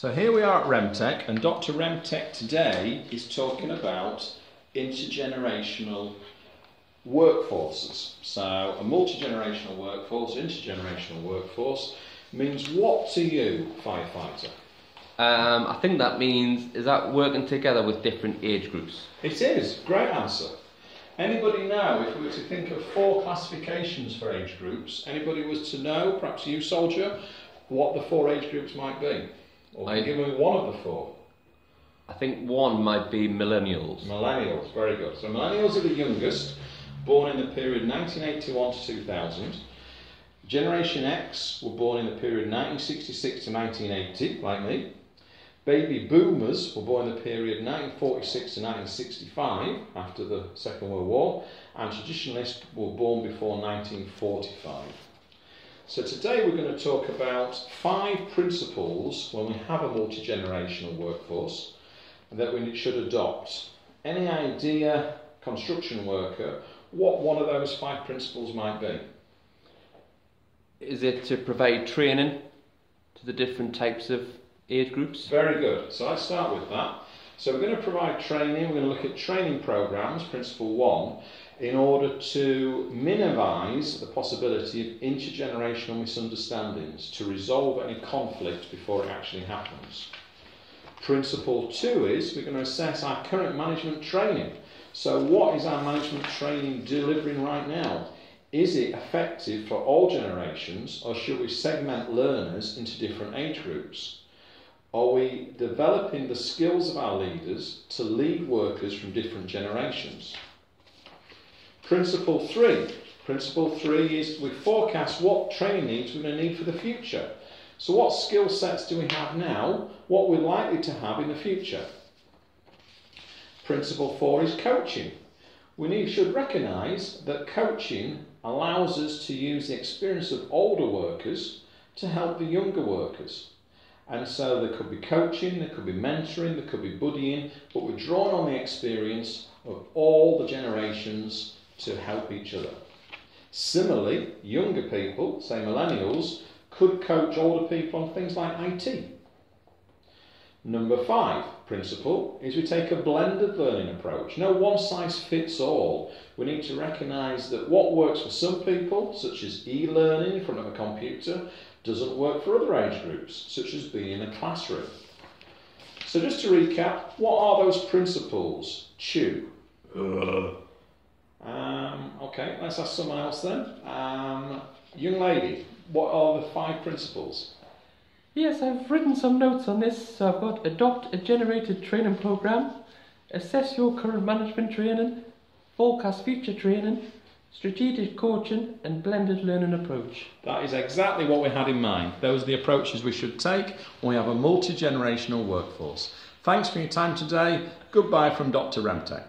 So here we are at RemTech, and Dr. RemTech today is talking about intergenerational workforces. So a multi-generational workforce, intergenerational workforce, means what to you, firefighter? I think that means, is that working together with different age groups? It is. Great answer. Anybody know, if we were to think of 4 classifications for age groups, anybody was to know, perhaps you soldier, what the 4 age groups might be? Or give me one of the 4. I think one might be millennials. Millennials, very good. So millennials are the youngest, born in the period 1981 to 2000. Generation X were born in the period 1966 to 1980, like me. Baby boomers were born in the period 1946 to 1965, after the Second World War, and traditionalists were born before 1945. So today we're going to talk about 5 principles when we have a multi-generational workforce that we should adopt. Any idea, construction worker, what one of those 5 principles might be? Is it to provide training to the different types of age groups? Very good. So let's start with that. So we're going to provide training. We're going to look at training programs, principle 1, in order to minimise the possibility of intergenerational misunderstandings, to resolve any conflict before it actually happens. Principle 2 is we're going to assess our current management training. So what is our management training delivering right now? Is it effective for all generations, or should we segment learners into different age groups? Are we developing the skills of our leaders to lead workers from different generations? Principle 3. Principle 3 is we forecast what training needs we're going to need for the future. So what skill sets do we have now? What we're likely to have in the future? Principle 4 is coaching. We should recognise that coaching allows us to use the experience of older workers to help the younger workers. And so there could be coaching, there could be mentoring, there could be buddying, but we're drawing on the experience of all the generations to help each other. Similarly, younger people, say millennials, could coach older people on things like IT. Number 5 principle is we take a blended learning approach. No one size fits all. We need to recognise that what works for some people, such as e-learning in front of a computer, doesn't work for other age groups, such as being in a classroom. So just to recap, what are those principles? Chew. Okay, let's ask someone else then. Young lady, what are the 5 principles? Yes, I've written some notes on this. So I've got adopt a generated training program, assess your current management training, forecast future training, strategic coaching and blended learning approach. That is exactly what we had in mind. Those are the approaches we should take when we have a multi-generational workforce. Thanks for your time today. Goodbye from Dr. RemTech.